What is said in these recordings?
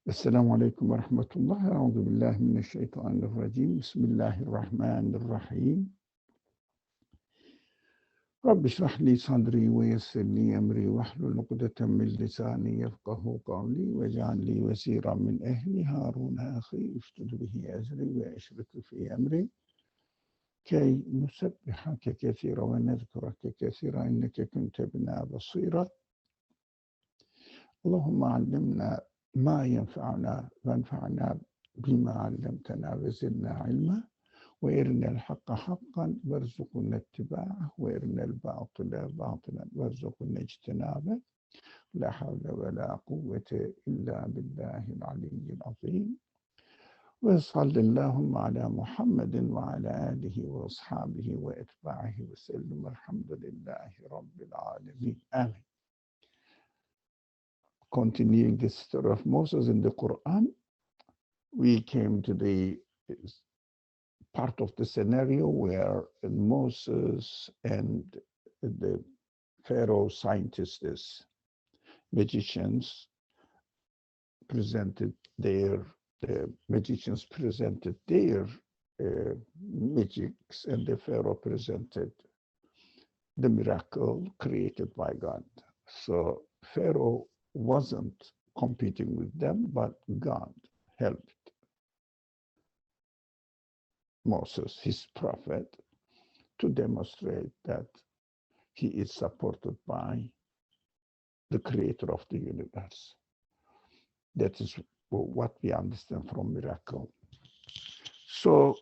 السلام عليكم ورحمة الله. أعوذ بالله من الشيطان الرجيم. بسم الله الرحمن الرحيم. رب اشرح لي صدري ويسر لي أمري واحلل عقدة من لساني يفقه قولي واجعل لي وزيرا من أهلي هارون أخي اشدد به أزري وأشرك في أمري كي نسبحك كثيرا ونذكرك كثيرا إنك كنت بنا بصيرا. اللهم علمنا ما ينفعنا وانفعنا بما علمتنا وزدنا علما وارنا الحق حقا وارزقنا اتباعه وارنا الباطل باطلا وارزقنا اجتنابه. لا حول ولا قوة إلا بالله العلي العظيم. وصل اللهم على محمد وعلى آله وأصحابه وأتباعه وسلم. الحمد لله رب العالمين. آمين. Continuing the story of Moses in the Quran, we came to the part of the scenario where Moses and the Pharaoh scientists, magicians, presented their magics, and the Pharaoh presented the miracle created by God. So Pharaoh wasn't competing with them, but God helped Moses, his prophet, to demonstrate that he is supported by the creator of the universe. That is what we understand from miracle. So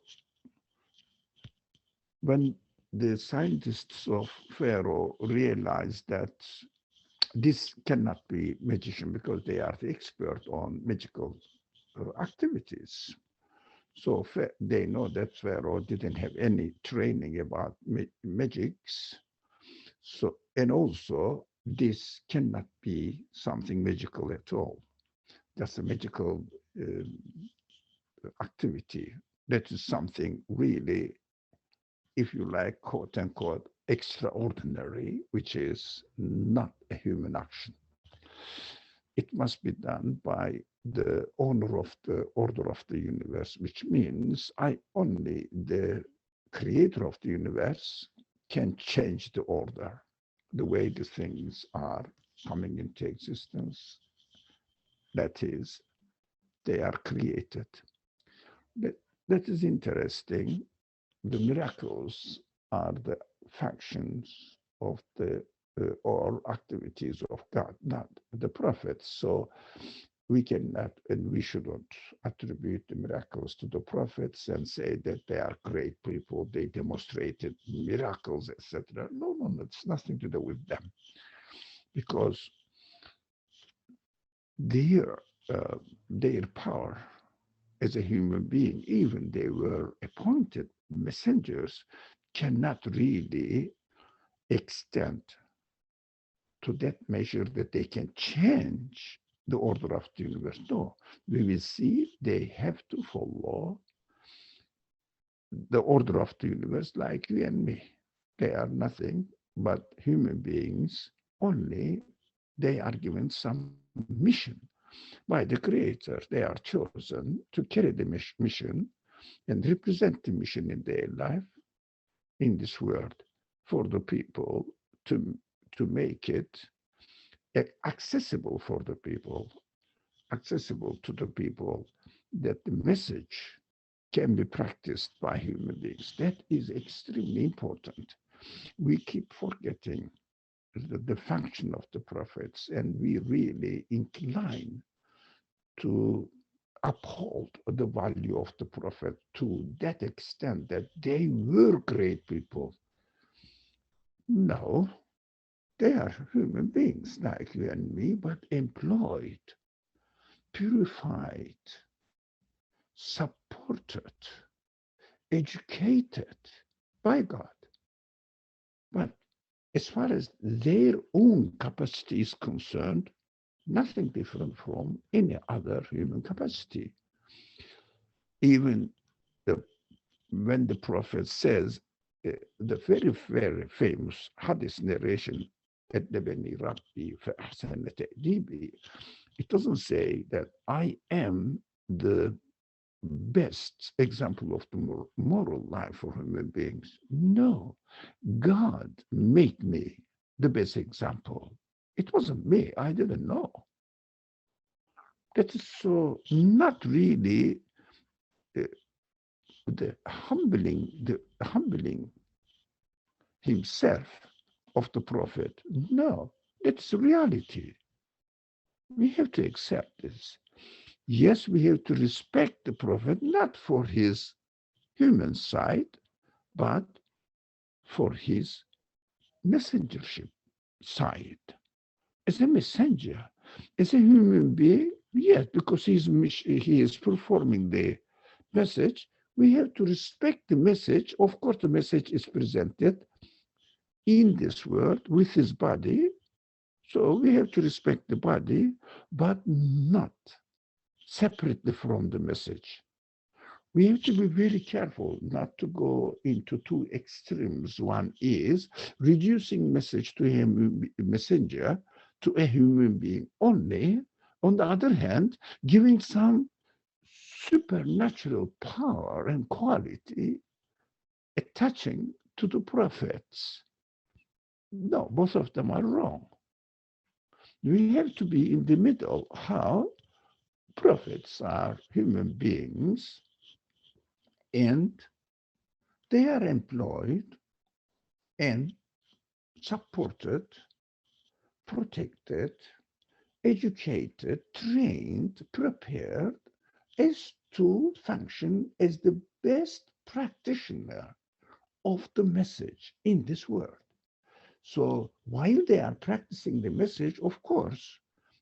when the scientists of Pharaoh realized that this cannot be magician because they are the expert on magical activities. So they know that Pharaoh didn't have any training about magics. So, and also this cannot be something magical at all. That's a magical activity. That is something really, if you like, quote unquote, extraordinary, which is not a human action. It must be done by the owner of the order of the universe, which means only the creator of the universe can change the order, the way the things are coming into existence. That is, they are created. That is interesting. The miracles are the functions of the or activities of God, not the prophets. So we cannot and we shouldn't attribute the miracles to the prophets and say that they are great people, they demonstrated miracles, etc. No, it's nothing to do with them, because their power as a human being, even they were appointed messengers, cannot really extend to that measure that they can change the order of the universe. No, we will see they have to follow the order of the universe like you and me. They are nothing but human beings, only they are given some mission by the Creator. They are chosen to carry the mission and represent the mission in their life in this world for the people, to make it accessible for the people, accessible to the people, that the message can be practiced by human beings. That is extremely important. We keep forgetting the function of the prophets, and we really incline to uphold the value of the prophet to that extent that they were great people. No, they are human beings like you and me, but employed, purified, supported, educated by God. But as far as their own capacity is concerned, nothing different from any other human capacity. Even when the prophet says, the very, very famous hadith narration, "Adabani Rabbi fa ahsana ta'dibi," It doesn't say that I am the best example of the moral life for human beings. No, God made me the best example. It wasn't me. I didn't know. That is so not really uh, the humbling himself of the prophet. No, that's reality. We have to accept this. Yes, we have to respect the prophet, not for his human side, but for his messengership side. As a messenger, as a human being, yes, because he is performing the message, we have to respect the message. Of course, the message is presented in this world with his body. So we have to respect the body, but not separately from the message. We have to be very careful not to go into two extremes. One is reducing message to a messenger to a human being only. On the other hand, giving some supernatural power and quality attaching to the prophets. No, both of them are wrong. We have to be in the middle, how prophets are human beings and they are employed and supported, protected, educated, trained, prepared as to function as the best practitioner of the message in this world. So while they are practicing the message, of course,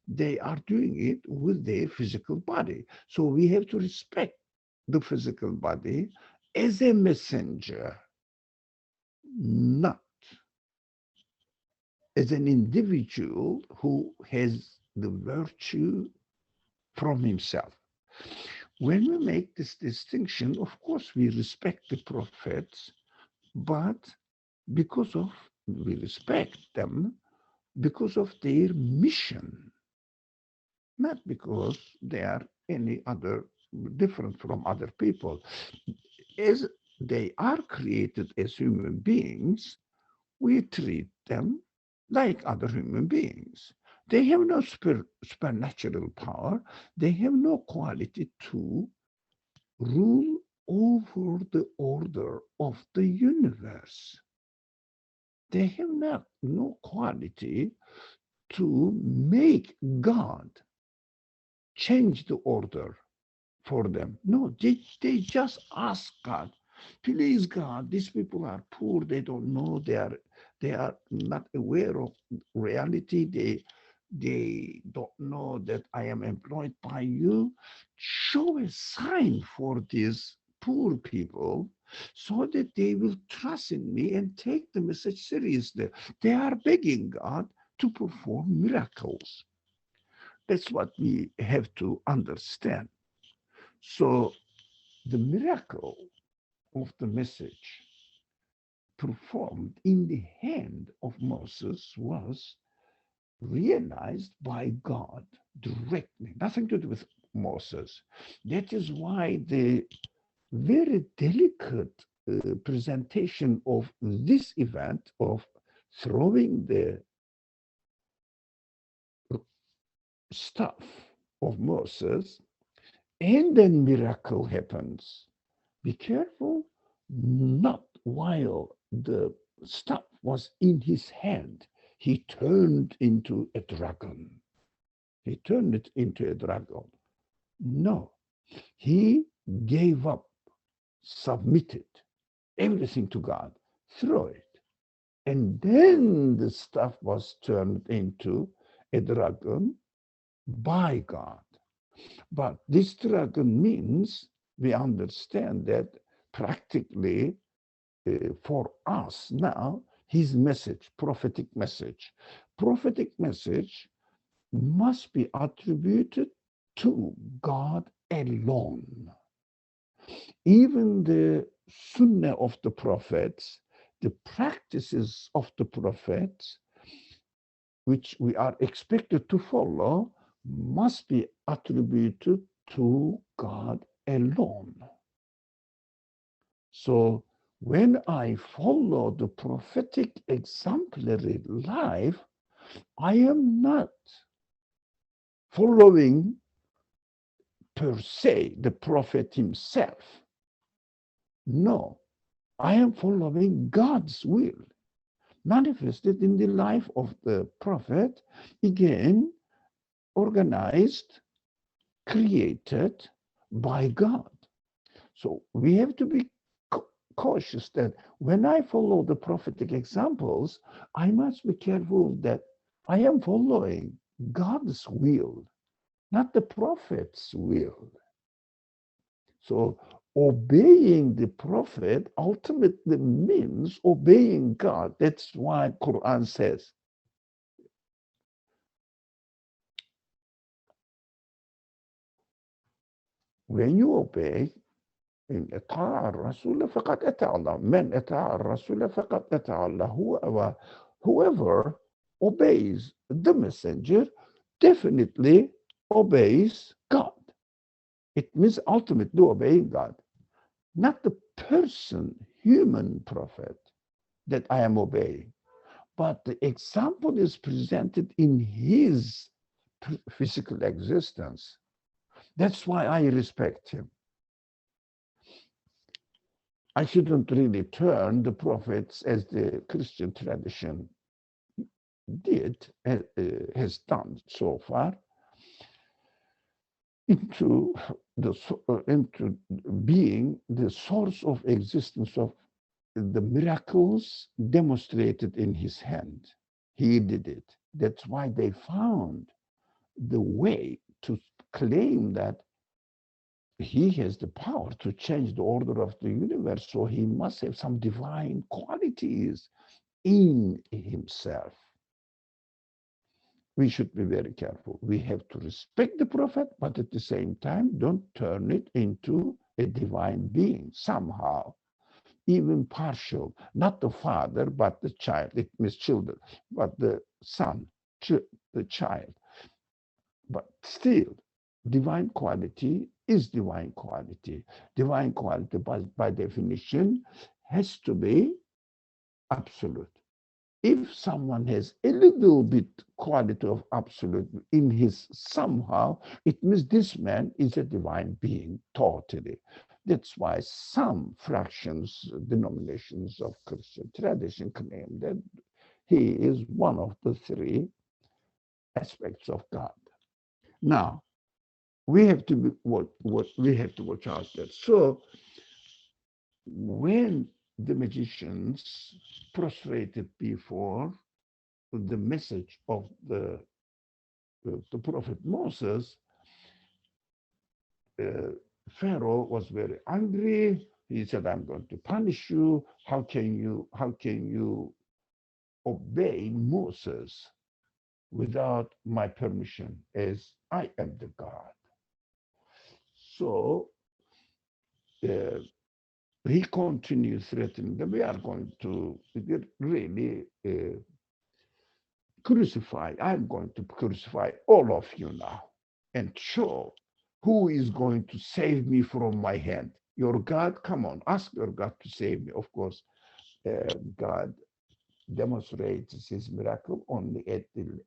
they are doing it with their physical body. So we have to respect the physical body as a messenger, not as an individual who has the virtue from himself. When we make this distinction, of course, we respect the prophets, but because of, we respect them because of their mission, not because they are any other different from other people. As they are created as human beings, we treat them like other human beings. They have no supernatural power. They have no quality to rule over the order of the universe. They have no quality to make God change the order for them. No, they just ask God, please God, these people are poor, they don't know, they are not aware of reality, they don't know that I am employed by you. Show a sign for these poor people so that they will trust in me and take the message seriously. They are begging God to perform miracles. That's what we have to understand. So the miracle of the message performed in the hand of Moses was realized by God directly, nothing to do with Moses. That is why the very delicate presentation of this event of throwing the staff of Moses and then miracle happens. Be careful, not while the staff was in his hand. He turned into a dragon. He turned it into a dragon. No, he gave up, submitted everything to God, threw it. And then the staff was turned into a dragon by God. But this dragon means we understand that practically for us now, his message, prophetic message must be attributed to God alone. Even the sunnah of the prophets, the practices of the prophets, which we are expected to follow, must be attributed to God alone. So when I follow the prophetic exemplary life, I am not following per se the prophet himself. No, I am following God's will manifested in the life of the prophet, again, organized, created by God. So we have to be cautious that when I follow the prophetic examples, I must be careful that I am following God's will, not the prophet's will. So obeying the prophet ultimately means obeying God. That's why Quran says, when you obey, إن أطاع الرسول فقد أطاع الله. من أطاع الرسول فقد أطاع الله. Whoever obeys the messenger definitely obeys God. It means ultimately obeying God, not the person, human prophet that I am obeying, but the example is presented in his physical existence. That's why I respect him. I shouldn't really turn the prophets, as the Christian tradition has done so far, into into being the source of existence of the miracles demonstrated in his hand. He did it. That's why they found the way to claim that he has the power to change the order of the universe, so he must have some divine qualities in himself. We should be very careful. We have to respect the prophet, but at the same time, don't turn it into a divine being somehow, even partial, not the father, but the child. It means children, but the son, the child. But still, divine quality is divine quality. Divine quality, by definition, has to be absolute. If someone has a little bit quality of absolute in his somehow, it means this man is a divine being totally. That's why some fractions, denominations of Christian tradition claim that he is one of the three aspects of God. Now, we have to be what we have to watch out that. So when the magicians prostrated before the message of the prophet Moses, Pharaoh was very angry. He said, "I'm going to punish you. How can you obey Moses without my permission, as I am the God?" So uh, he continued threatening them. We are going to really crucify. I'm going to crucify all of you now and show who is going to save me from my hand. Your God, come on, ask your God to save me. Of course, God demonstrates his miracle only at the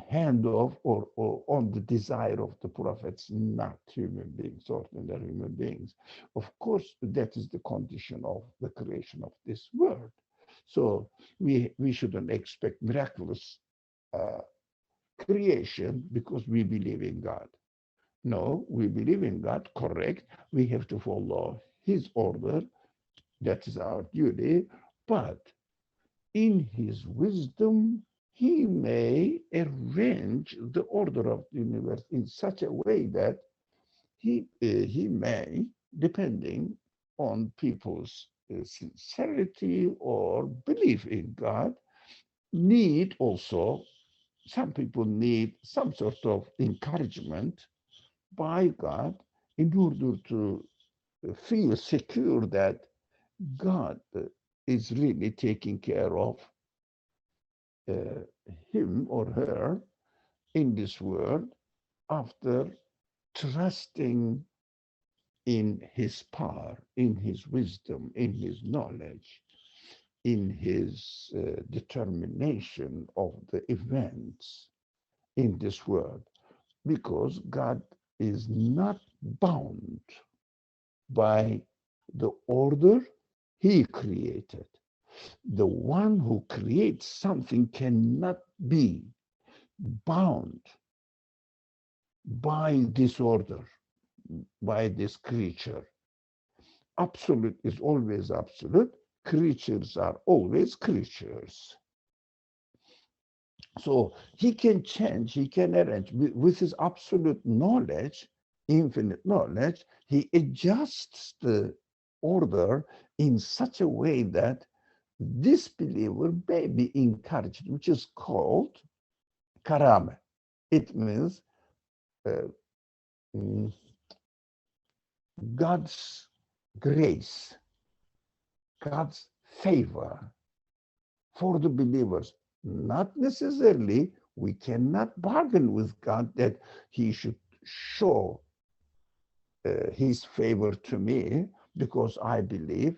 hand of or on the desire of the prophets, not human beings, ordinary human beings. Of course, that is the condition of the creation of this world. So we shouldn't expect miraculous uh, creation because we believe in God. No, we believe in God, correct. We have to follow his order. That is our duty. But in his wisdom, he may arrange the order of the universe in such a way that he may, depending on people's sincerity or belief in God, need also, some people need some sort of encouragement by God in order to feel secure that God is really taking care of him or her in this world after trusting in his power, in his wisdom, in his knowledge, in his determination of the events in this world, because God is not bound by the order he created. The one who creates something cannot be bound by disorder, by this creature. Absolute is always absolute. Creatures are always creatures. So he can change, he can arrange with his absolute knowledge, infinite knowledge, he adjusts the order in such a way that this believer may be encouraged, which is called karame. It means uh, God's grace, God's favor for the believers. Not necessarily, we cannot bargain with God that he should show his favor to me because I believe,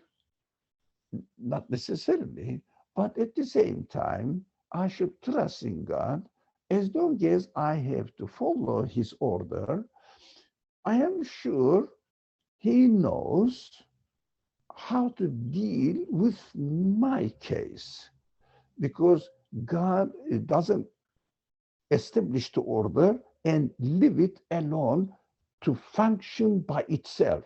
not necessarily, but at the same time, I should trust in God as long as I have to follow his order. I am sure he knows how to deal with my case, because God doesn't establish the order and leave it alone to function by itself.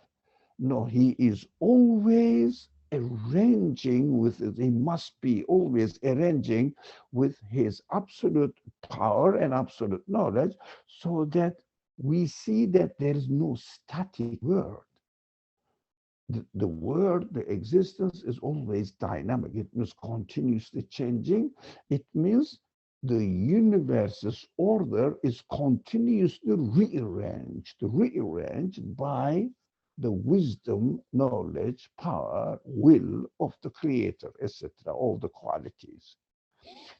No, he is always arranging with it. He must be always arranging with his absolute power and absolute knowledge, so that we see that there is no static world. The world, the existence is always dynamic. It means continuously changing. It means the universe's order is continuously rearranged by the wisdom, knowledge, power, will of the creator, etc., all the qualities.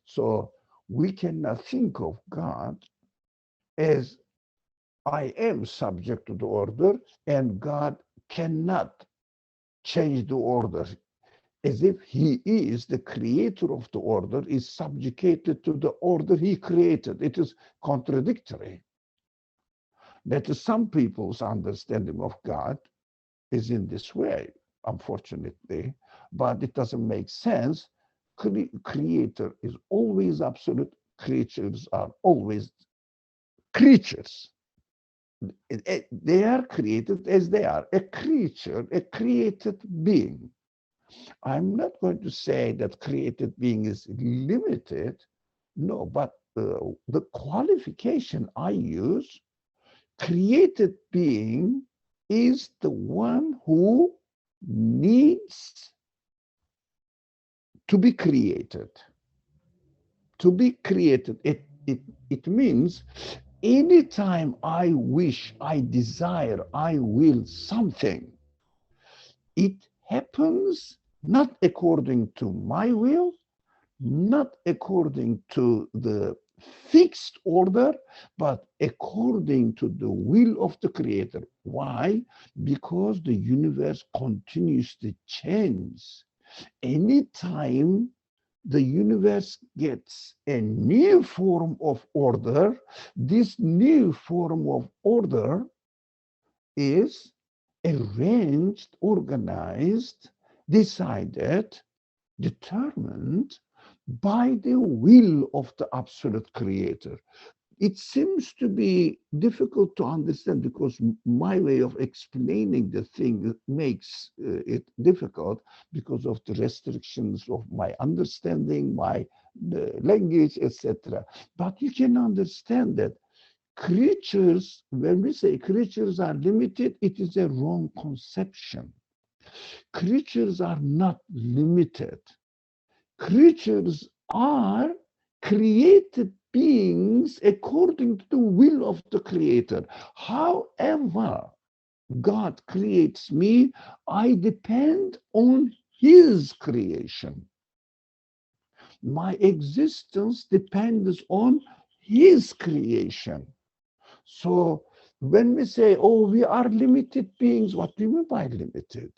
So we cannot think of God as I am subject to the order and God cannot change the order, as if he is the creator of the order, is subjugated to the order he created. It is contradictory. That is some people's understanding of God is in this way, unfortunately, but it doesn't make sense. Creator is always absolute. Creatures are always creatures. They are created as they are, a creature, a created being. I'm not going to say that created being is limited. No, but the qualification I use, created being is the one who needs to be created. To be created, it means anytime I wish, I desire, I will something, it happens not according to my will, not according to the fixed order, but according to the will of the creator. Why? Because the universe continues to change. Anytime the universe gets a new form of order, this new form of order is arranged, organized, decided, determined by the will of the absolute creator. It seems to be difficult to understand because my way of explaining the thing makes it difficult because of the restrictions of my understanding, my language, etc. But you can understand that creatures, when we say creatures are limited, it is a wrong conception. Creatures are not limited. Creatures are created beings according to the will of the creator. However, God creates me, I depend on his creation. my existence depends on his creation. So when we say, oh, we are limited beings, what do you mean by limited?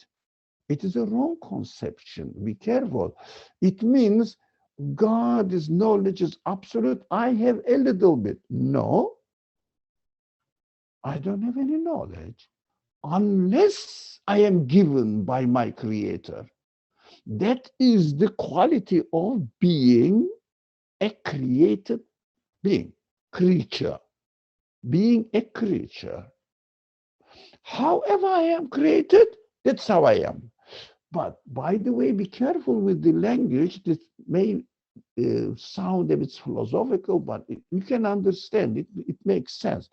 It is a wrong conception. Be careful. It means God's knowledge is absolute. I have a little bit. No, I don't have any knowledge unless I am given by my Creator. That is the quality of being a created being, creature, being a creature. However I am created, that's how I am. But by the way, be careful with the language. This may sound a bit philosophical, but you can understand it. It makes sense.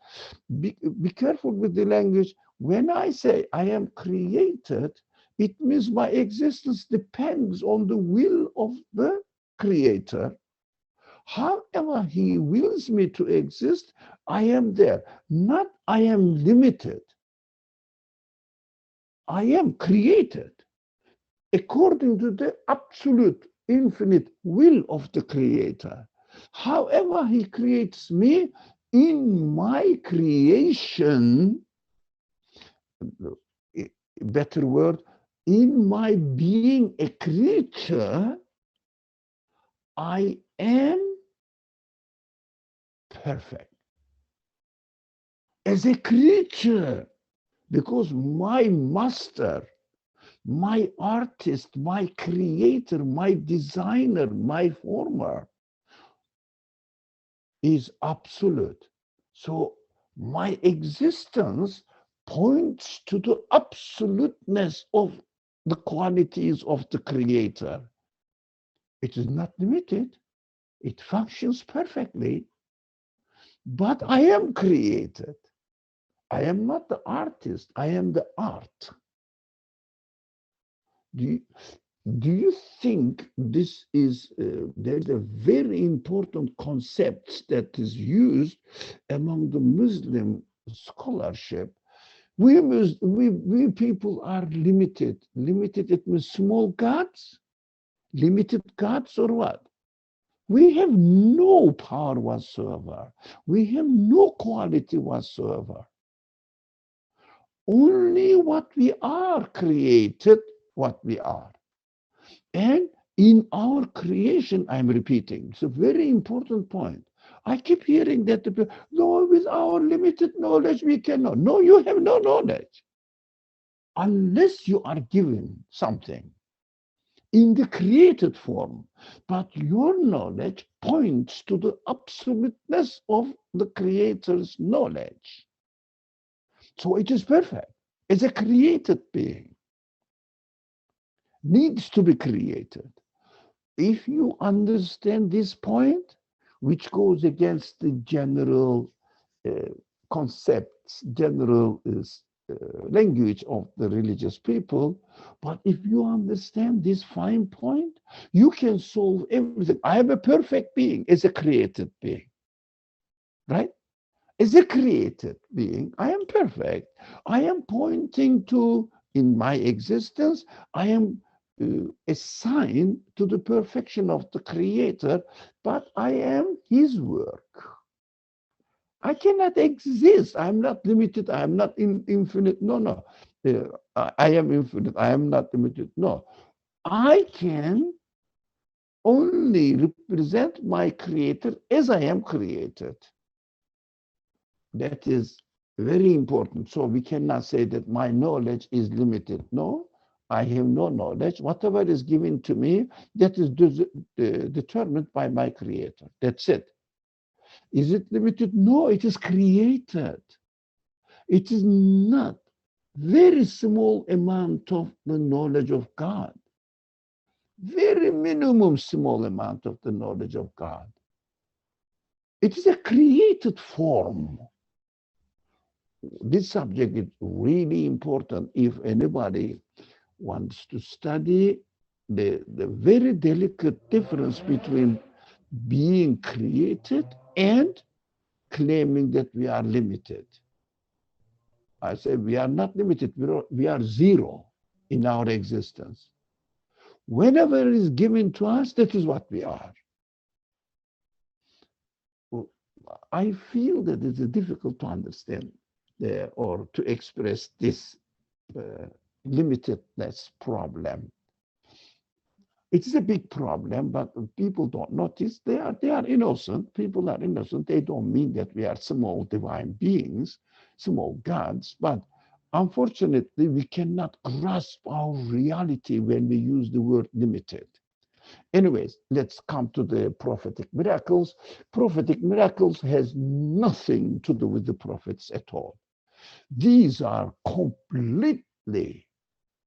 Be careful with the language. When I say I am created, it means my existence depends on the will of the Creator. However he wills me to exist, I am there. Not I am limited. I am created according to the absolute, infinite will of the Creator. However he creates me, in my creation, better word, in my being a creature, I am perfect. As a creature, because my master, my artist, my creator, my designer, my former is absolute. So my existence points to the absoluteness of the qualities of the Creator. It is not limited. It functions perfectly. But I am created. I am not the artist. I am the art. Do you think this is, there's a very important concept that is used among the Muslim scholarship. We people are limited. Limited, it means small gods, limited gods, or what? We have no power whatsoever. We have no quality whatsoever. Only what we are created, what we are. And in our creation, I'm repeating, it's a very important point. I keep hearing that the people, no, with our limited knowledge, we cannot. No, you have no knowledge. Unless you are given something in the created form, but your knowledge points to the absoluteness of the Creator's knowledge. So it is perfect. It's a created being. Needs to be created. If you understand this point, which goes against the general concepts, general language of the religious people, but if you understand this fine point, you can solve everything. I am a perfect being as a created being, right? As a created being, I am perfect. I am pointing to, in my existence, I am a sign to the perfection of the Creator, but I am his work. I cannot exist. I'm not limited. I'm not infinite. No. I am infinite. I am not limited. No. I can only represent my Creator as I am created. That is very important. So we cannot say that my knowledge is limited. No, I have no knowledge. Whatever is given to me, that is determined by my Creator. That's it. Is it limited? No, it is created. It is not very small amount of the knowledge of God. Very minimum small amount of the knowledge of God. It is a created form. This subject is really important if anybody wants to study the very delicate difference between being created and claiming that we are limited. I say we are not limited, we are zero in our existence. Whenever it is given to us, that is what we are. I feel that it's difficult to understand or to express this limitedness problem. It is a big problem, but people don't notice. They are innocent. People are innocent. They don't mean that we are small divine beings, small gods. But unfortunately, we cannot grasp our reality when we use the word limited. Anyways, let's come to the prophetic miracles. Prophetic miracles has nothing to do with the prophets at all. These are completely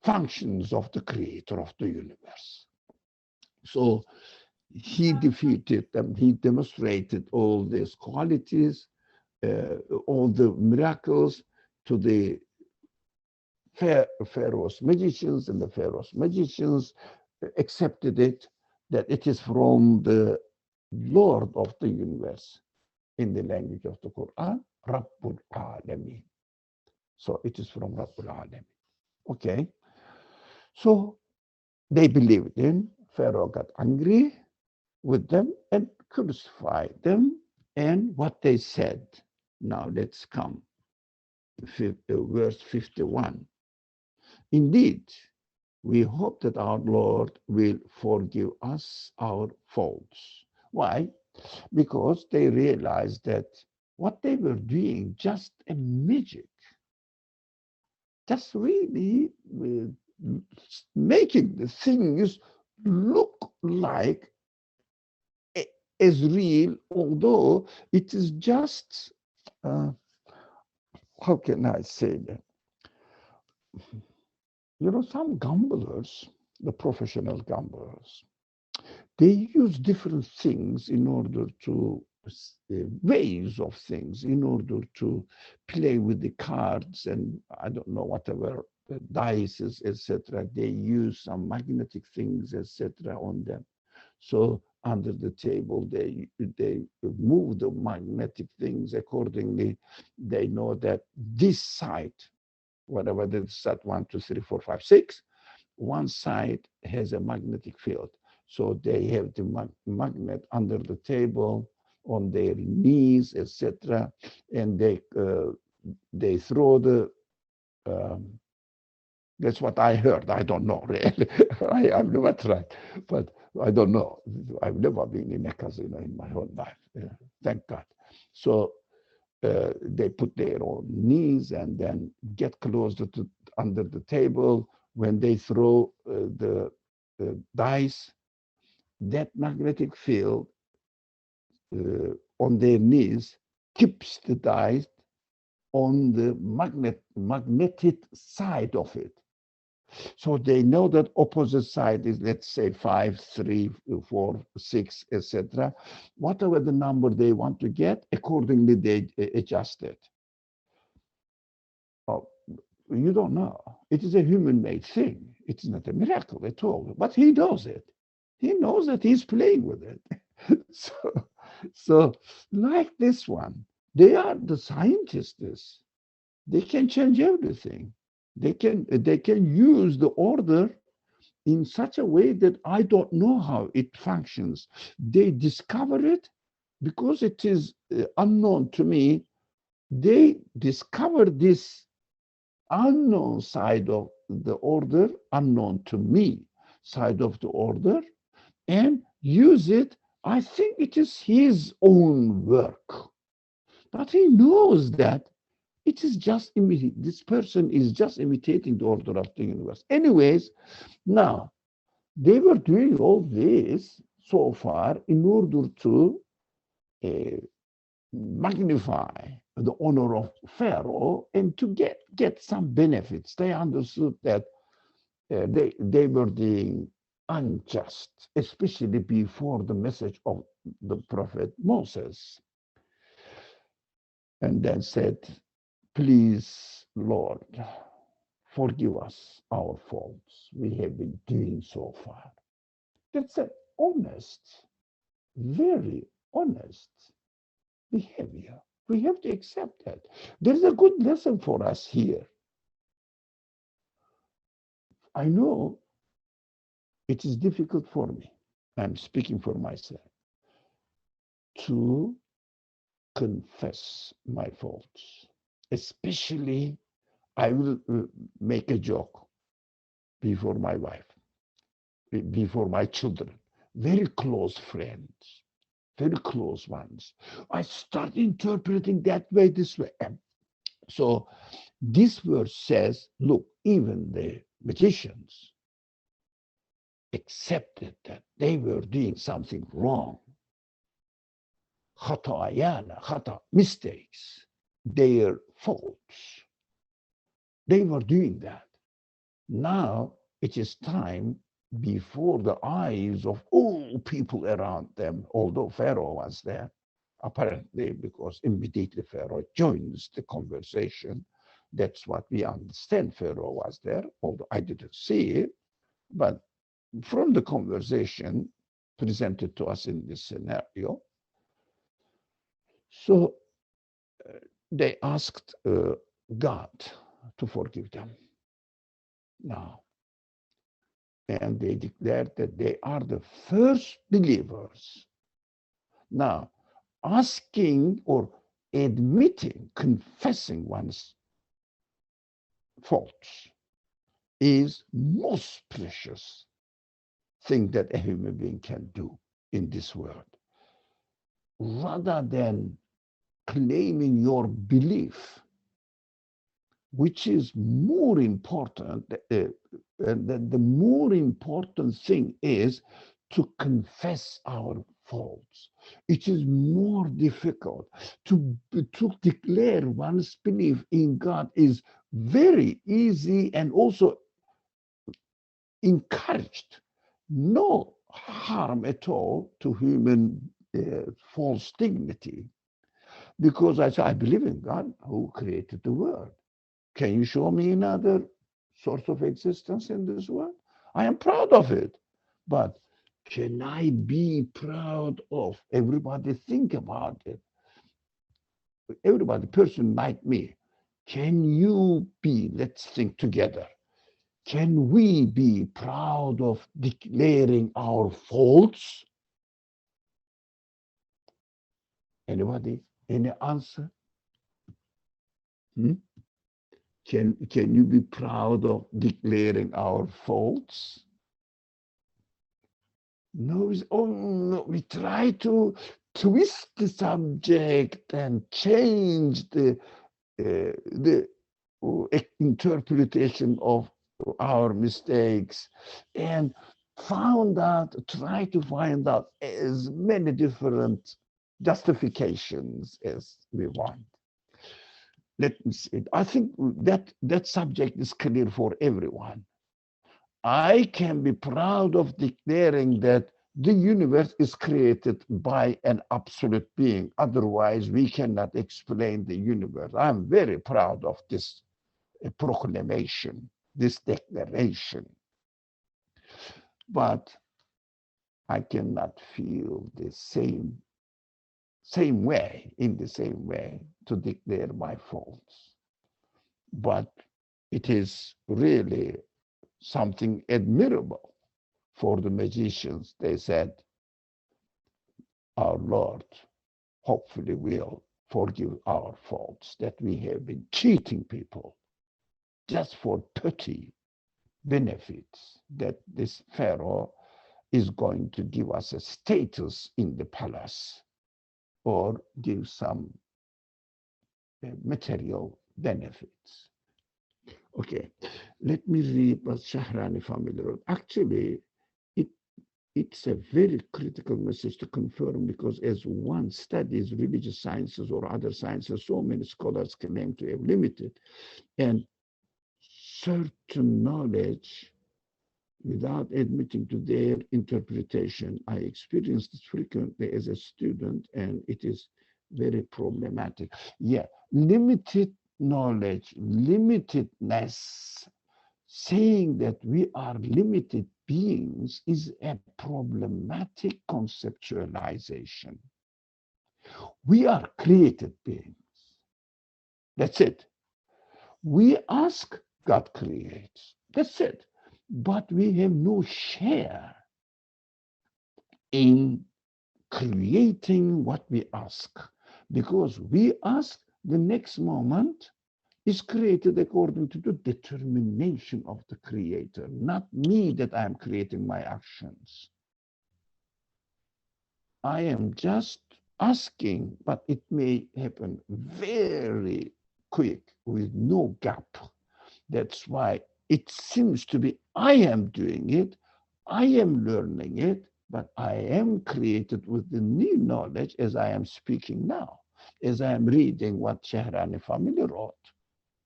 functions of the creator of the universe. So he defeated them. He demonstrated all these qualities, all the miracles to the Pharaoh's magicians, and the Pharaoh's magicians accepted it, that it is from the Lord of the universe, in the language of the Quran, Rabbul Alameen. So it is from Rabbul Alameen. Okay. So they believed in. Pharaoh got angry with them and crucified them. And what they said. Now let's come. Verse 51. Indeed, we hope that our Lord will forgive us our faults. Why? Because they realized that what they were doing, just a magic, just really making the things look like as real, although it is just, how can I say that? You know, some gamblers, the professional gamblers, they use different things in order to, ways of things, in order to play with the cards and I don't know, whatever, dice, etc. They use some magnetic things, etc. on them. So under the table, they move the magnetic things accordingly. They know that this side, whatever the set 1, 2, 3, 4, 5, 6, one side has a magnetic field. So they have the magnet under the table, on their knees, etc. And they throw the, that's what I heard. I don't know, really. I've never tried, but I don't know. I've never been in a casino in my whole life. Thank God. So they put their own knees and then get closer to under the table. When they throw the dice, that magnetic field on their knees keeps the dice on the magnetic side of it. So they know that opposite side is, let's say, 5, 3, 4, 6, etc. Whatever the number they want to get, accordingly they adjust it. Oh, you don't know. It is a human-made thing. It's not a miracle at all. But he knows it. He knows that he's playing with it. so like this one, they are the scientists. They can change everything. They can use the order in such a way that I don't know how it functions. They discover it because it is unknown to me. They discover this unknown side of the order, unknown to me side of the order, and use it. I think it is his own work, but he knows that it is just this person is just imitating the order of the universe. Anyways, now they were doing all this so far in order to magnify the honor of Pharaoh and to get some benefits. They understood that they were being unjust, especially before the message of the prophet Moses. And then said, please, Lord, forgive us our faults we have been doing so far. That's an honest, very honest behavior. We have to accept that. There's a good lesson for us here. I know it is difficult for me, I'm speaking for myself, to confess my faults. Especially, I will make a joke before my wife, before my children, very close friends, very close ones. I start interpreting that way, this way. So this verse says, look, even the magicians accepted that they were doing something wrong. Mistakes, their faults. They were doing that. Now it is time before the eyes of all people around them, although Pharaoh was there, apparently, because immediately Pharaoh joins the conversation. That's what we understand. Pharaoh was there, although I didn't see it, but from the conversation presented to us in this scenario. So they asked God to forgive them now. And they declared that they are the first believers. Now, asking or admitting, confessing one's faults is most precious thing that a human being can do in this world. Rather than claiming your belief, which is more important, the more important thing is to confess our faults. It is more difficult to declare one's belief in God is very easy and also encouraged. No harm at all to human false dignity. Because I say, I believe in God who created the world. Can you show me another source of existence in this world? I am proud of it. But can I be proud of? Everybody think about it. Everybody, person like me, can you be, let's think together, can we be proud of declaring our faults? Anybody? Any answer? Can you be proud of declaring our faults? No, no, we try to twist the subject and change the interpretation of our mistakes and try to find out as many different justifications as we want. Let me see. I think that subject is clear for everyone. I can be proud of declaring that the universe is created by an absolute being. Otherwise, we cannot explain the universe. I'm very proud of this proclamation, this declaration. But I cannot feel the same way, in the same way, to declare my faults. But it is really something admirable for the magicians. They said, our Lord hopefully will forgive our faults, that we have been cheating people just for petty benefits, that this Pharaoh is going to give us a status in the palace or give some material benefits. Okay, let me read what Shahrani family wrote. Actually, it's a very critical message to confirm, because as one studies religious sciences or other sciences, so many scholars claim to have limited and certain knowledge without admitting to their interpretation. I experienced this frequently as a student, and it is very problematic. Yeah, limited knowledge, limitedness, saying that we are limited beings is a problematic conceptualization. We are created beings. That's it. We ask, God creates. That's it. But we have no share in creating what we ask. Because we ask, the next moment is created according to the determination of the creator, not me that I am creating my actions. I am just asking, but it may happen very quick with no gap. That's why it seems to be I am doing it, I am learning it, but I am created with the new knowledge as I am speaking now, as I am reading what Shahrani family wrote.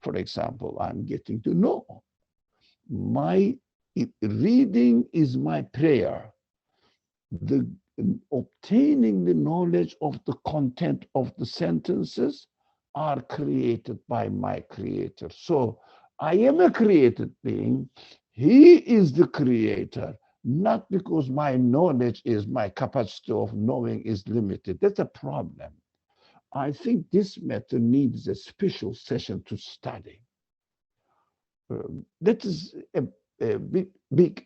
For example, I'm getting to know. My reading is my prayer. The obtaining the knowledge of the content of the sentences are created by my creator. So I am a created being. He is the creator, not because my knowledge is, my capacity of knowing is limited. That's a problem. I think this matter needs a special session to study. That is a big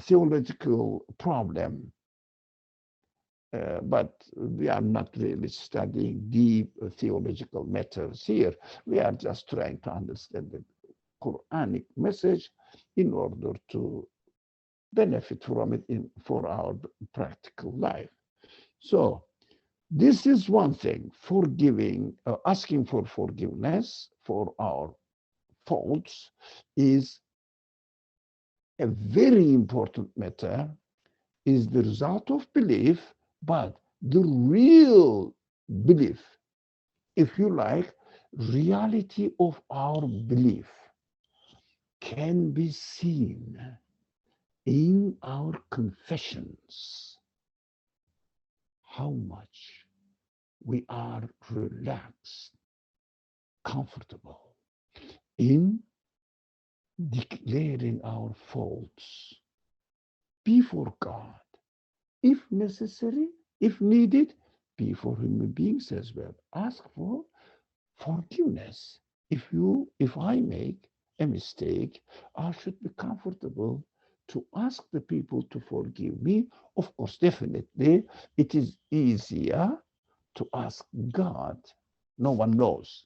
theological problem, but we are not really studying deep theological matters here. We are just trying to understand the Quranic message in order to benefit from it for our practical life. So this is one thing, forgiving, asking for forgiveness for our faults is a very important matter, is the result of belief, but the real belief, if you like, reality of our belief can be seen in our confessions. How much we are relaxed, comfortable in declaring our faults before God, if necessary, if needed, before human beings as well. Ask for forgiveness. If I make a mistake, I should be comfortable to ask the people to forgive me. Of course, definitely, it is easier to ask God. No one knows.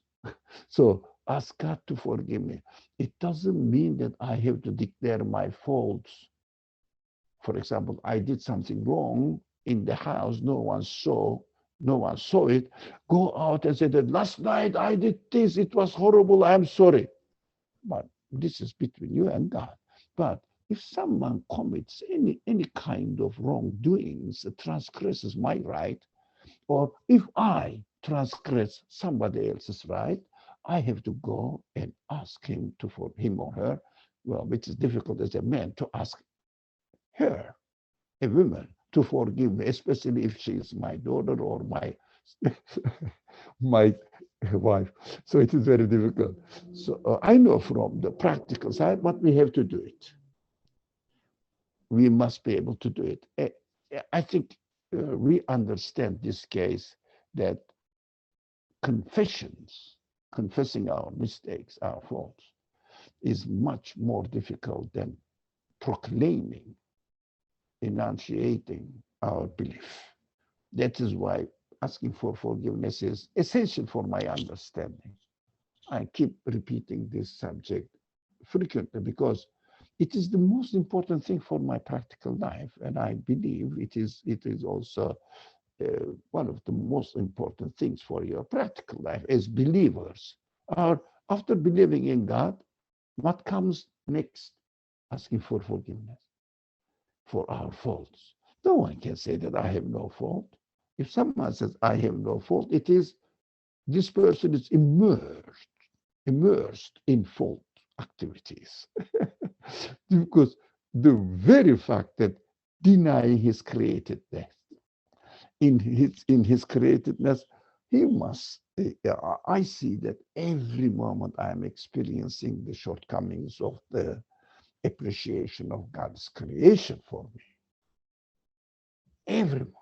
So ask God to forgive me. It doesn't mean that I have to declare my faults. For example, I did something wrong in the house, no one saw it. Go out and say that last night I did this, it was horrible, I'm sorry. But this is between you and God. But if someone commits any kind of wrongdoings, transgresses my right, or if I transgress somebody else's right, I have to go and ask him for him or her. Well, which is difficult as a man to ask her, a woman, to forgive me, especially if she is my daughter or my my wife. So it is very difficult. So I know from the practical side, but we have to do it. We must be able to do it. I think we understand this case that confessions, confessing our mistakes, our faults, is much more difficult than proclaiming, enunciating our belief. That is why asking for forgiveness is essential for my understanding. I keep repeating this subject frequently because it is the most important thing for my practical life, and I believe it is also one of the most important things for your practical life as believers. After believing in God, what comes next? Asking for forgiveness for our faults. No one can say that I have no fault. If someone says I have no fault, it is this person is immersed in fault activities. Because the very fact that denying his createdness, in his createdness, he must, I see that every moment I'm experiencing the shortcomings of the appreciation of God's creation for me. Every moment.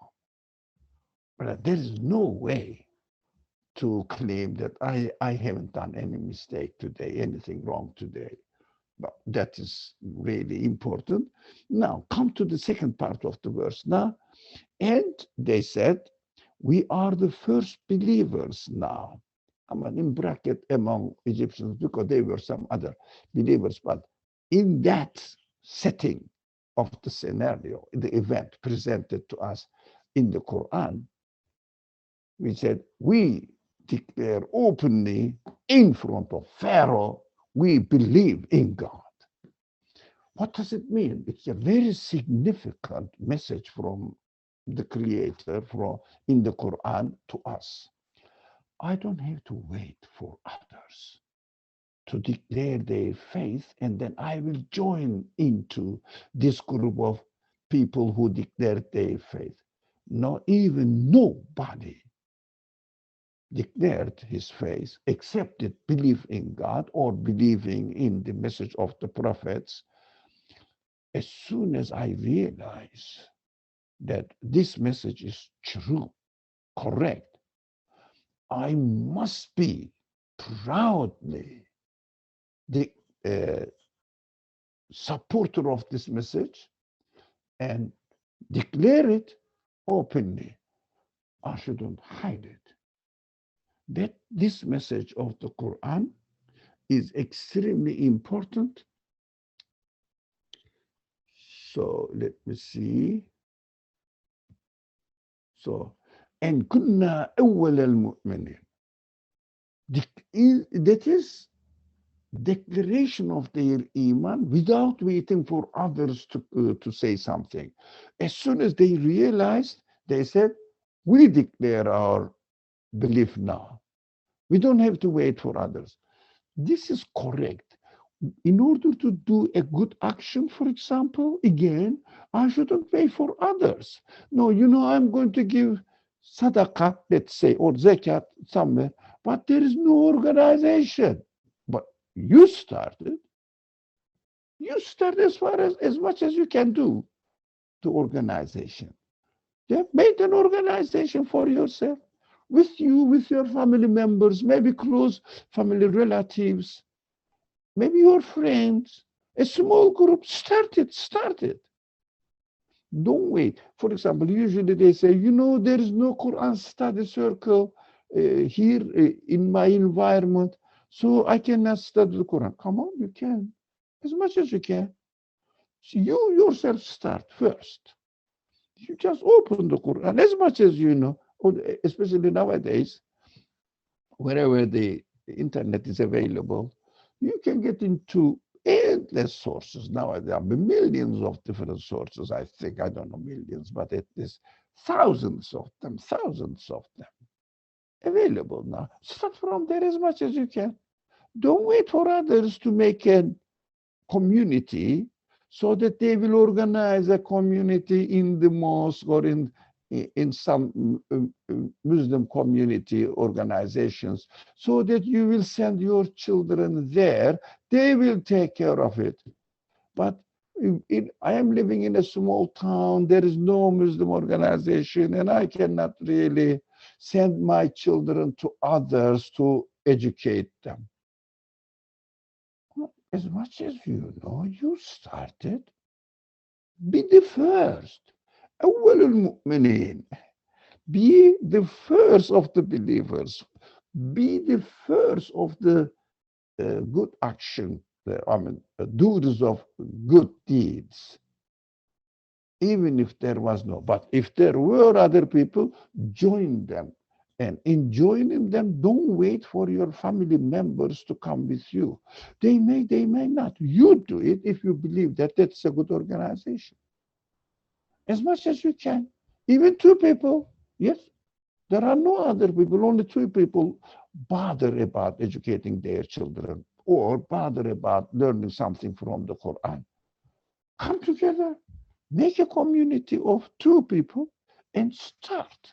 But there is no way to claim that I haven't done any mistake today, anything wrong today. But that is really important. Now, come to the second part of the verse now. And they said, We are the first believers now. I mean, in bracket among Egyptians because there were some other believers, but in that setting of the scenario, the event presented to us in the Quran, we said, we declare openly in front of Pharaoh, we believe in God. What does it mean? It's a very significant message from the Creator in the Quran to us. I don't have to wait for others to declare their faith, and then I will join into this group of people who declare their faith. Not even nobody declared his faith, accepted belief in God or believing in the message of the prophets. As soon as I realize that this message is true, correct, I must be proudly the supporter of this message and declare it openly. I shouldn't hide it. That this message of the Quran is extremely important. So let me see. So, and kunna awwal al-mu'minin. That is declaration of their iman without waiting for others to say something. As soon as they realized, they said, we declare our belief now. We don't have to wait for others. This is correct. In order to do a good action, for example, again, I shouldn't wait for others. No, I'm going to give sadaqah, let's say, or zakat somewhere, but there is no organization. But you started. You start as much as you can do to organization. Yeah, make an organization for yourself, with you, with your family members, maybe close family relatives, maybe your friends, a small group. Start it. Don't wait. For example, usually they say, there is no Quran study circle here in my environment, so I cannot study the Quran. Come on, you can, as much as you can. So you yourself start first. You just open the Quran as much as you know, especially nowadays, wherever the internet is available, you can get into endless sources. Now there are millions of different sources, I think. I don't know millions, but it is thousands of them available now. Start from there as much as you can. Don't wait for others to make a community so that they will organize a community in the mosque or in some Muslim community organizations, so that you will send your children there. They will take care of it. But I am living in a small town. There is no Muslim organization, and I cannot really send my children to others to educate them. As much as you know, you started. Be the first. أول المؤمنين. Be the first of the believers. Be the first of the good action. Doers of good deeds. Even if there was no, but if there were other people, join them. And in joining them, don't wait for your family members to come with you. They may not. You do it if you believe that that's a good organization. As much as you can. Even 2 people. Yes, there are no other people. Only 2 people bother about educating their children or bother about learning something from the Quran. Come together. Make a community of 2 people and start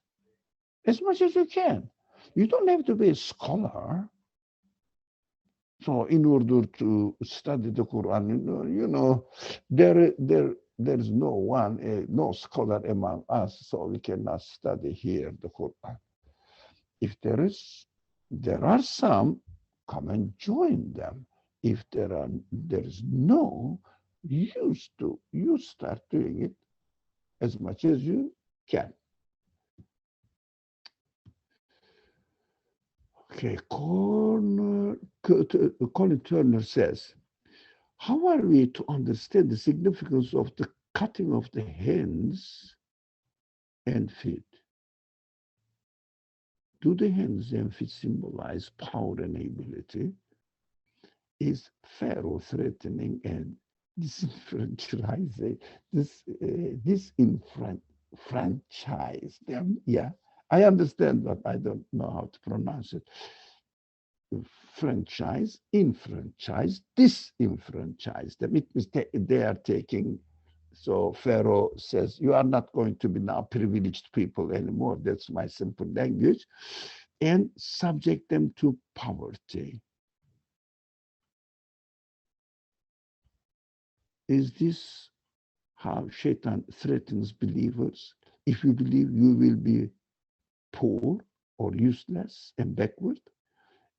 as much as you can. You don't have to be a scholar. So in order to study the Quran, there's no one, no scholar among us, so we cannot study here the Quran. If there are some, come and join them. If there is no, you start doing it as much as you can. Okay, Colin Turner says, how are we to understand the significance of the cutting of the hands and feet? Do the hands and feet symbolize power and ability? Is Pharaoh threatening and disenfranchising, disenfranchise them? Yeah, I understand, but I don't know how to pronounce it. Franchise, enfranchise, disenfranchise them. It means they are taking. So Pharaoh says, you are not going to be now privileged people anymore. That's my simple language. And subject them to poverty. Is this how Shaitan threatens believers? If you believe you will be poor or useless and backward,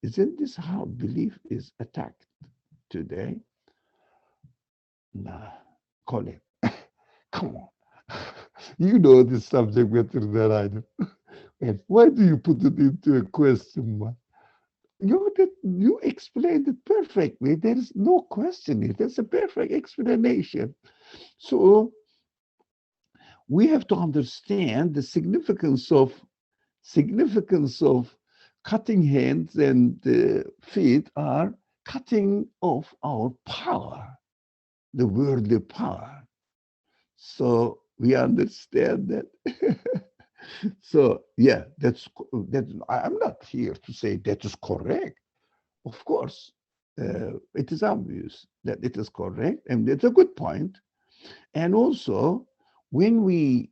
isn't this how belief is attacked today? Nah, Colin, come on. You know this subject better than I do. And why do you put it into a question mark? You explained it perfectly. There is no question here. There's a perfect explanation. So we have to understand the significance of cutting hands and feet are cutting off our power, the worldly power. So we understand that. So yeah, that's I'm not here to say that is correct. Of course, it is obvious that it is correct, and that's a good point. And also, when we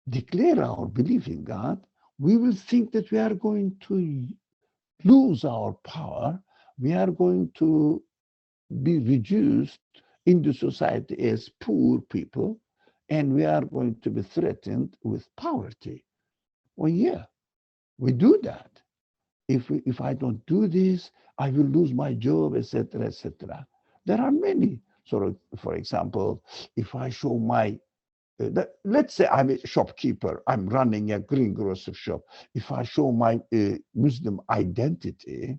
declare our belief in God, we will think that we are going to lose our power. We are going to be reduced in the society as poor people, and we are going to be threatened with poverty. Well, yeah, we do that. If I don't do this, I will lose my job, etc., etc. There are many. So, for example, if I show my let's say I'm a shopkeeper, I'm running a greengrocer shop. If I show my Muslim identity,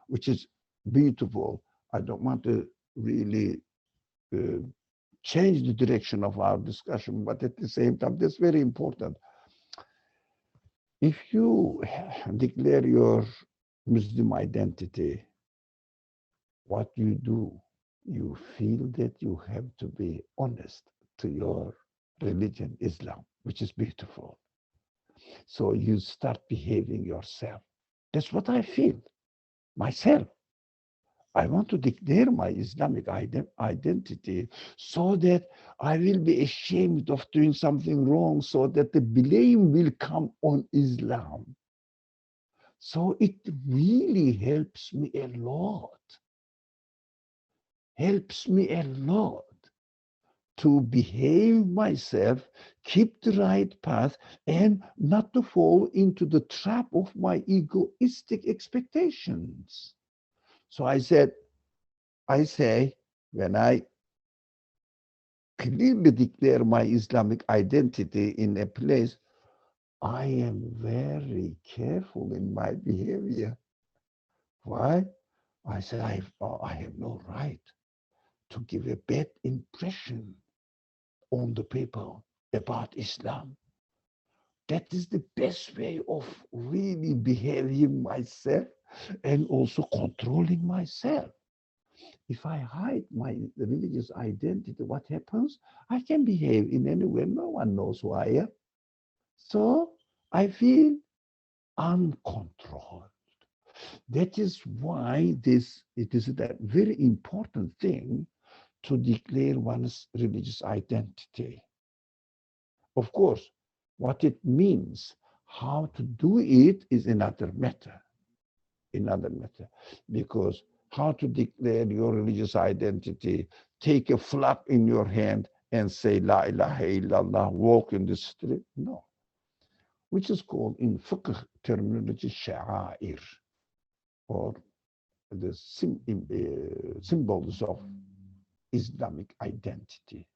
which is beautiful, I don't want to really uh, change the direction of our discussion, but at the same time, that's very important. If you declare your Muslim identity, what you do, you feel that you have to be honest to your religion, Islam, which is beautiful. So you start behaving yourself. That's what I feel myself. I want to declare my Islamic identity so that I will be ashamed of doing something wrong, so that the blame will come on Islam. So it really helps me a lot. Helps me a lot to behave myself, keep the right path, and not to fall into the trap of my egoistic expectations. So I say, when I clearly declare my Islamic identity in a place, I am very careful in my behavior. Why? I say, I have no right to give a bad impression on the people about Islam. That is the best way of really behaving myself and also controlling myself. If I hide my religious identity, what happens? I can behave in any way. No one knows who I am. So I feel uncontrolled. That is why it is a very important thing to declare one's religious identity. Of course, what it means, how to do it is another matter. Another matter. Because how to declare your religious identity, take a flag in your hand and say La ilaha illallah, walk in the street. No. Which is called in fiqh terminology sha'air, or the symbols of Islamic identity.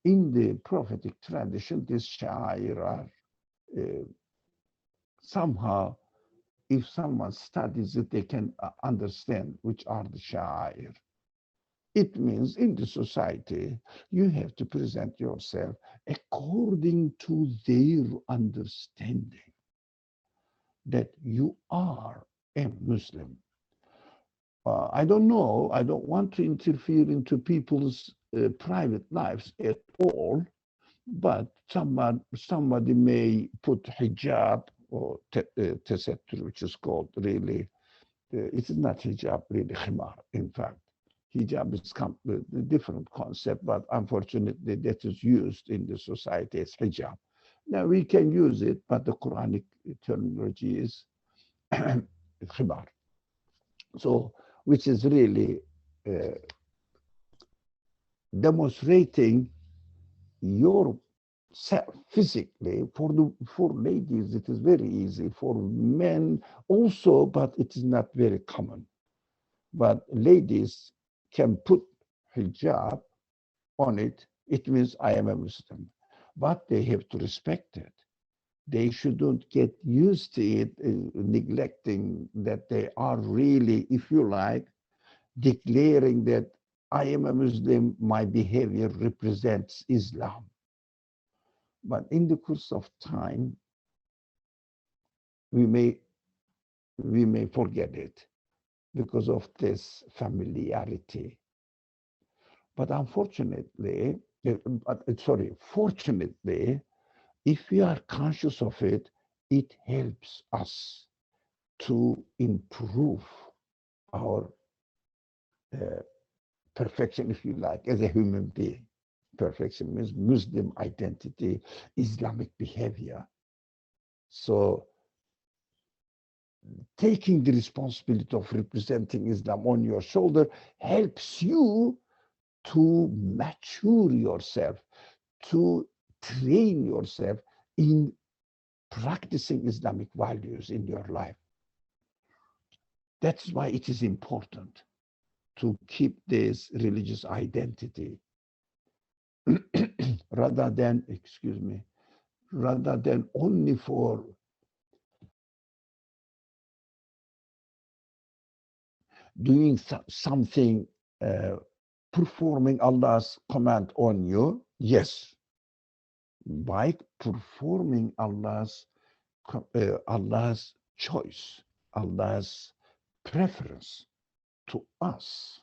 In the prophetic tradition, these sha'air are somehow if someone studies it, they can understand which are the sha'air. It means in the society, you have to present yourself according to their understanding that you are a Muslim. I don't know, I don't want to interfere into people's private lives at all, but somebody may put hijab or tesettur, which is called really, it is not hijab, really khimar, in fact. Hijab is a different concept, but unfortunately that is used in the society as hijab. Now we can use it, but the Quranic terminology is khimar. So, which is really uh, demonstrating yourself physically. For ladies it is very easy, for men also, but it is not very common. But ladies can put hijab on it. It means I am a Muslim, but they have to respect it. They shouldn't get used to it, neglecting that they are really, if you like, declaring that I am a Muslim, my behavior represents Islam. But in the course of time, we may forget it because of this familiarity. But unfortunately, fortunately, if we are conscious of it, it helps us to improve our perfection, if you like, as a human being. Perfection means Muslim identity, Islamic behavior. So taking the responsibility of representing Islam on your shoulder helps you to mature yourself, to train yourself in practicing Islamic values in your life. That's why it is important to keep this religious identity rather than only for doing something, performing Allah's command on you. Yes, by performing Allah's choice, Allah's preference to us.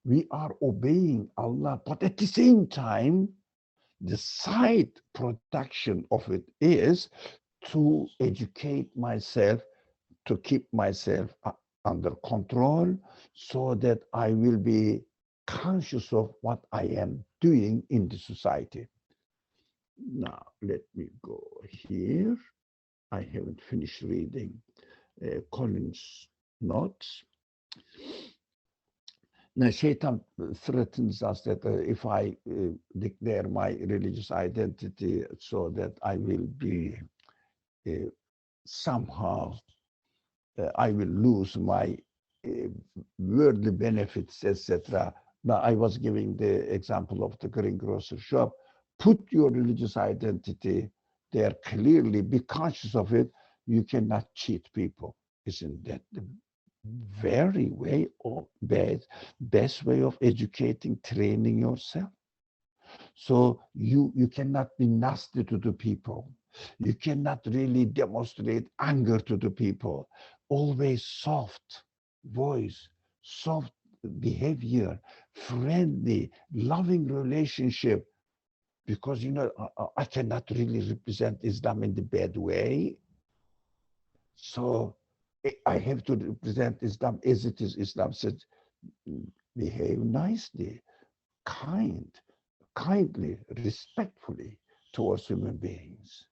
We are obeying Allah, but at the same time, the side production of it is to educate myself, to keep myself under control, so that I will be conscious of what I am doing in the society. Now, let me go here. I haven't finished reading Collins' notes. Now, Shaitan threatens us that if I declare my religious identity, so that I will be somehow, I will lose my worldly benefits, etc. Now, I was giving the example of the greengrocer shop. Put your religious identity there clearly, be conscious of it. You cannot cheat people. Isn't that the very way of best way of educating, training yourself? So you cannot be nasty to the people. You cannot really demonstrate anger to the people. Always soft voice, soft behavior, friendly, loving relationship. Because, I cannot really represent Islam in the bad way. So I have to represent Islam as it is. Islam said, behave nicely, kindly, respectfully towards human beings.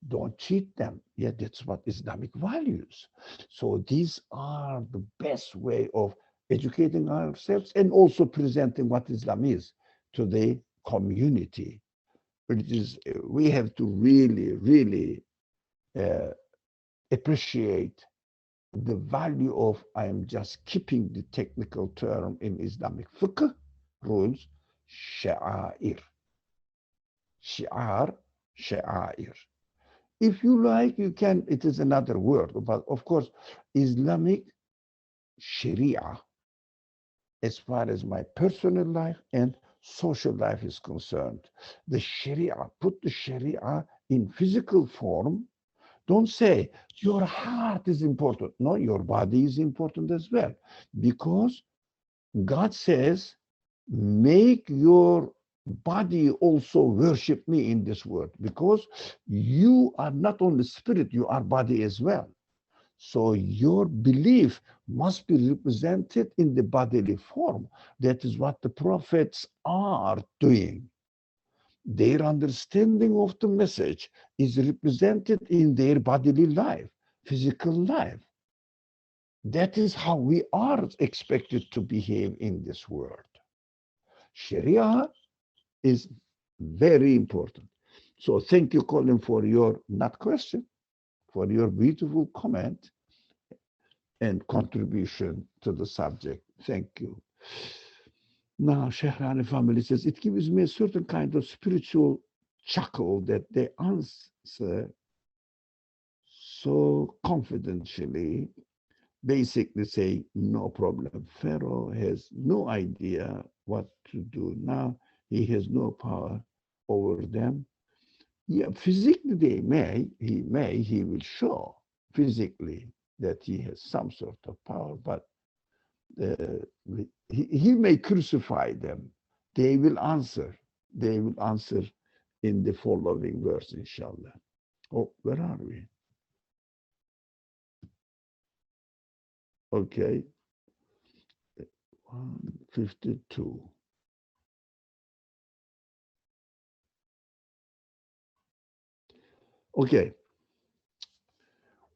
Don't cheat them. Yeah, that's what Islamic values. So these are the best way of educating ourselves and also presenting what Islam is to the community. We have to really, really appreciate the value of, I am just keeping the technical term in Islamic fiqh rules, sha'air. Shi'ar, sha'air. If you like, you can, it is another word, but of course, Islamic Sharia, as far as my personal life and social life is concerned, the Sharia, put the Sharia in physical form. Don't say your heart is important. No, your body is important as well. Because God says, make your body also worship me in this world. Because you are not only spirit, you are body as well. So your belief must be represented in the bodily form. That is what the prophets are doing. Their understanding of the message is represented in their bodily life, physical life. That is how we are expected to behave in this world. Sharia is very important. So thank you, Colin, for your not question, for your beautiful comment and contribution to the subject. Thank you. Now, Shehrani family says, it gives me a certain kind of spiritual chuckle that they answer so confidentially, basically say, no problem. Pharaoh has no idea what to do now. He has no power over them. Yeah, physically he will show physically that he has some sort of power, but he may crucify them. They will answer. They will answer in the following verse, inshallah. Oh, where are we? Okay. 152. Okay.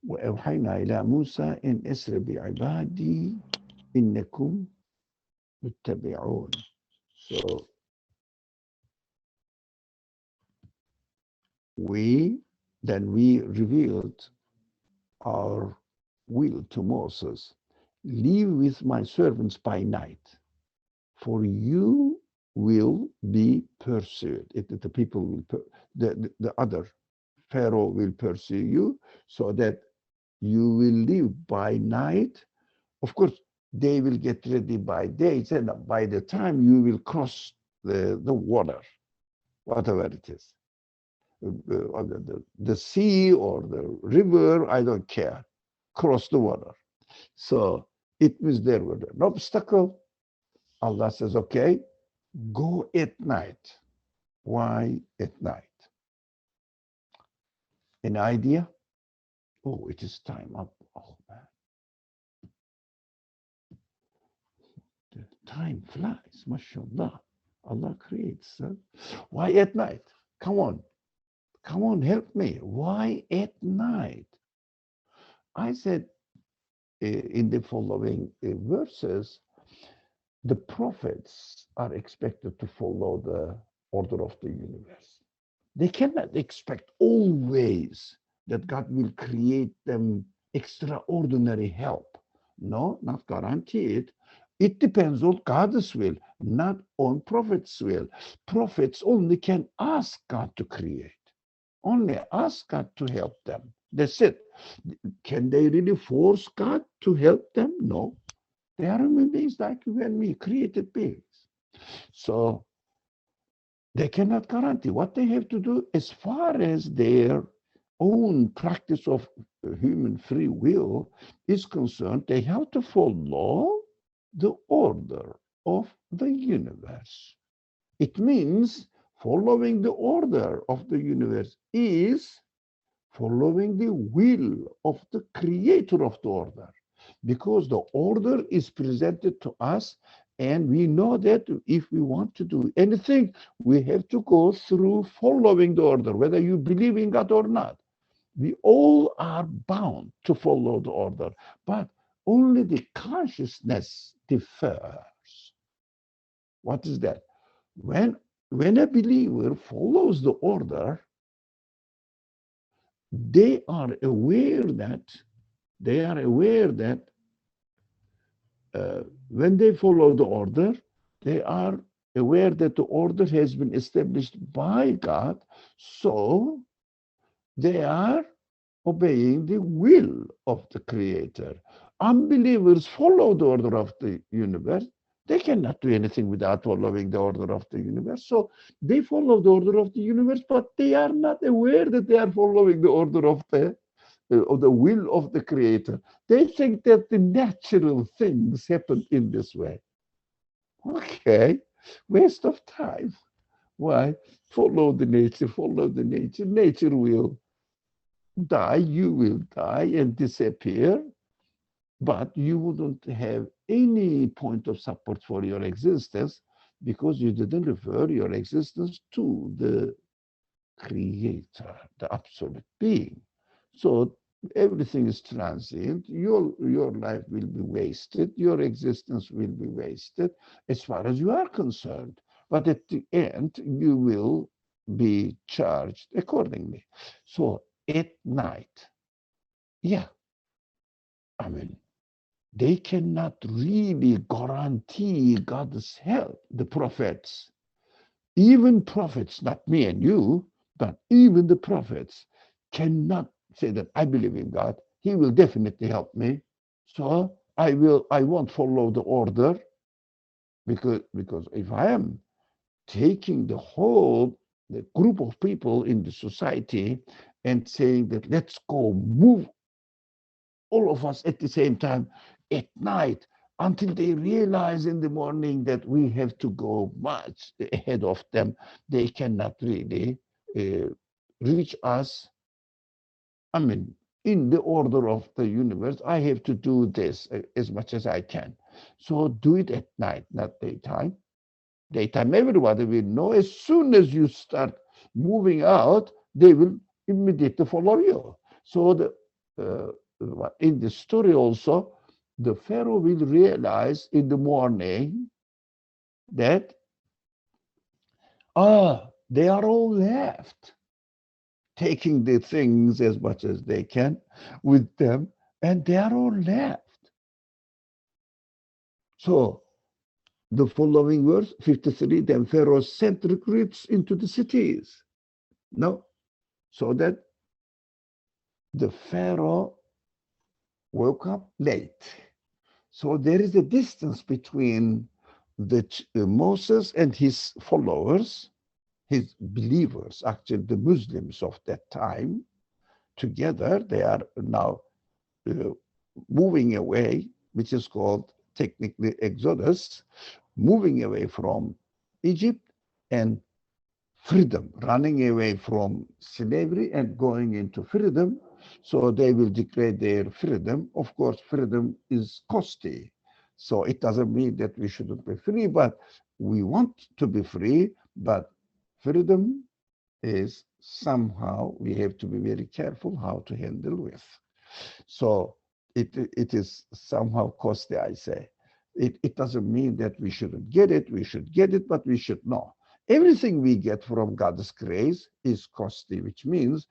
وأوحينا إلى موسى إن أسر بعبادي إنكم متبعون. So we revealed our will to Moses, leave with my servants by night, for you will be pursued. The people will, the other Pharaoh will pursue you, so that you will leave by night. Of course, they will get ready by day, and by the time you will cross the water, whatever it is, the sea or the river, I don't care, cross the water. So it was there with an obstacle. Allah says, okay, go at night. Why at night? An idea? Oh, it is time up. Oh, man. The time flies, mashallah. Allah creates. Why at night? Come on, help me. Why at night? I said in the following verses, the prophets are expected to follow the order of the universe. They cannot expect always that God will create them extraordinary help. No, not guaranteed. It depends on God's will, not on prophets' will. Prophets only can ask God to create, only ask God to help them. That's it. Can they really force God to help them? No. They are human beings like you and me, created beings. So they cannot guarantee. What they have to do, as far as their own practice of human free will is concerned, they have to follow the order of the universe. It means following the order of the universe is following the will of the creator of the order, because the order is presented to us, and we know that if we want to do anything, we have to go through following the order, whether you believe in God or not. We all are bound to follow the order, but only the consciousness differs. What is that? When a believer follows the order, they are aware that when they follow the order, they are aware that the order has been established by God. So They are obeying the will of the Creator. Unbelievers follow the order of the universe. They cannot do anything without following the order of the universe. So they follow the order of the universe, but they are not aware that they are following the order of the will of the Creator. They think that the natural things happen in this way. Okay, waste of time. Why? Follow the nature, follow the nature. Nature will die, you will die and disappear, but you wouldn't have any point of support for your existence because you didn't refer your existence to the Creator, the absolute being. So everything is transient. Your life will be wasted. Your existence will be wasted as far as you are concerned. But at the end, you will be charged accordingly. So at night, yeah, I mean, they cannot really guarantee God's help, the prophets. Even prophets, not me and you, but even the prophets cannot say that I believe in God. He will definitely help me. So I won't follow the order because if I am taking the group of people in the society and saying that let's go move all of us at the same time at night until they realize in the morning that we have to go much ahead of them. They cannot really uh, reach us. I mean, in the order of the universe, I have to do this as much as I can. So do it at night, not daytime. Daytime, everybody will know. As soon as you start moving out, they will immediately follow you. So in the story also, the Pharaoh will realize in the morning that, they are all left, taking the things as much as they can with them, and they are all left. So the following verse, 53, then Pharaoh sent recruits into the cities. No, so that the Pharaoh woke up late. So there is a distance between Moses and his followers, his believers, actually the Muslims of that time. Together, they are now uh, moving away, which is called technically Exodus, moving away from Egypt and freedom, running away from slavery and going into freedom. So they will declare their freedom. Of course, freedom is costly. So it doesn't mean that we shouldn't be free, but we want to be free. But freedom is somehow we have to be very careful how to handle with. So it is somehow costly, I say. It doesn't mean that we shouldn't get it. We should get it, but we should know. Everything we get from God's grace is costly, which means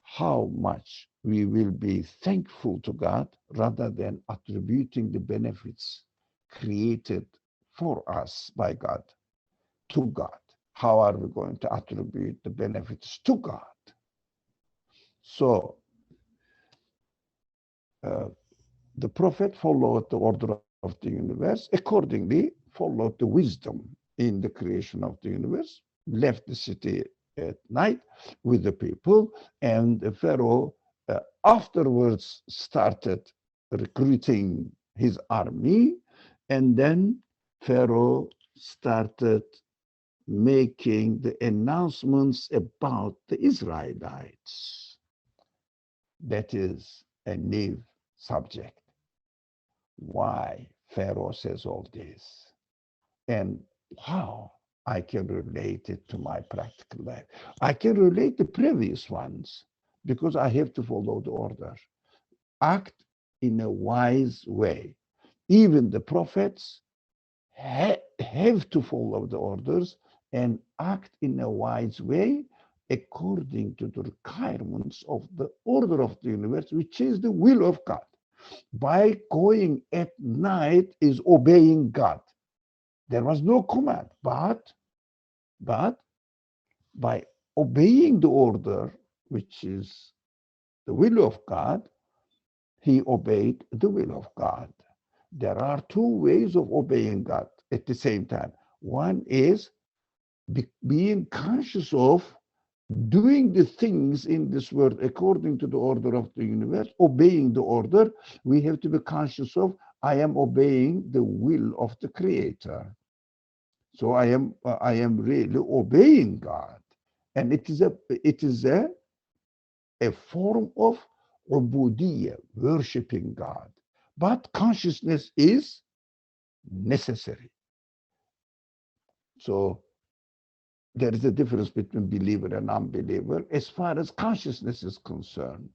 how much we will be thankful to God rather than attributing the benefits created for us by God to God. How are we going to attribute the benefits to God? So uh, the prophet followed the order of the universe, accordingly followed the wisdom in the creation of the universe, left the city at night with the people, and the Pharaoh afterwards started recruiting his army, and then Pharaoh started making the announcements about the Israelites. That is a new subject. Why Pharaoh says all this and how I can relate it to my practical life. I can relate the previous ones because I have to follow the order. Act in a wise way. Even the prophets have to follow the orders and act in a wise way according to the requirements of the order of the universe, which is the will of God. By going at night is obeying God. There was no command, but by obeying the order, which is the will of God, he obeyed the will of God. There are two ways of obeying God at the same time. One is being conscious of doing the things in this world according to the order of the universe, obeying the order. We have to be conscious of, I am obeying the will of the Creator. So I am really obeying God. And it is a form of ubudiyya, worshiping God. But consciousness is necessary. So there is a difference between believer and unbeliever as far as consciousness is concerned,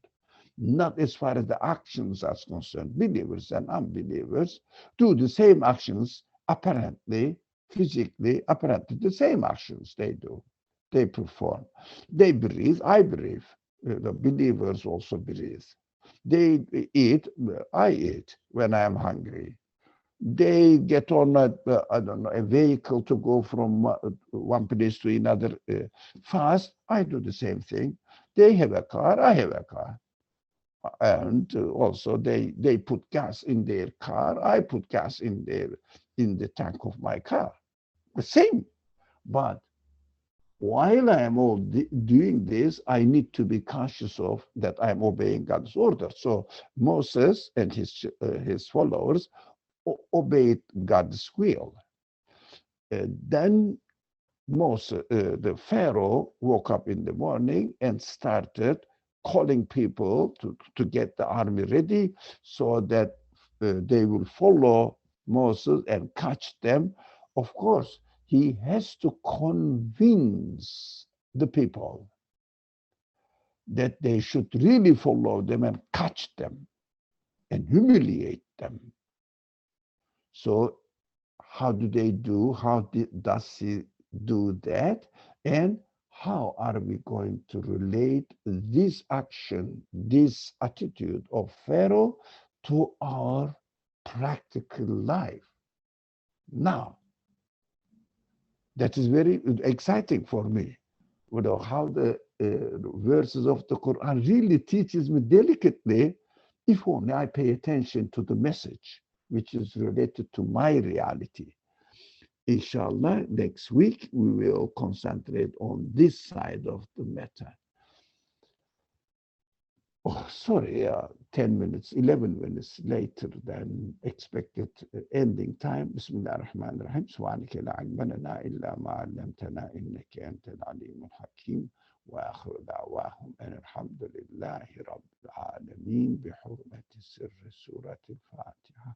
not as far as the actions are concerned. Believers and unbelievers do the same actions, apparently, physically, apparently, the same actions they do. They perform. They breathe, I breathe. The believers also breathe. They eat, I eat when I am hungry. They get on I don't know, a vehicle to go from one place to another fast. I do the same thing. They have a car, I have a car. And also they put gas in their car, I put gas in the tank of my car. The same. But while I am all doing this, I need to be conscious of that I am obeying God's order. So Moses and his followers obeyed God's will. Then Moses, the Pharaoh, woke up in the morning and started calling people to get the army ready so that they will follow Moses and catch them. Of course, he has to convince the people that they should really follow them and catch them and humiliate them. So how do they do? Does he do that? And how are we going to relate this action, this attitude of Pharaoh to our practical life? Now, that is very exciting for me. You know, how the verses of the Quran really teaches me delicately, if only I pay attention to the message, which is related to my reality. Inshallah, next week we will concentrate on this side of the matter. Oh, sorry, 10 minutes, 11 minutes later than expected ending time. Bismillah ar-Rahman ar-Rahim. Subhanaka la ilma lana illa ma 'allamtana innaka antal alimul hakim. وآخر دعواهم أن الحمد لله رب العالمين بحرمة سر سورة الفاتحة.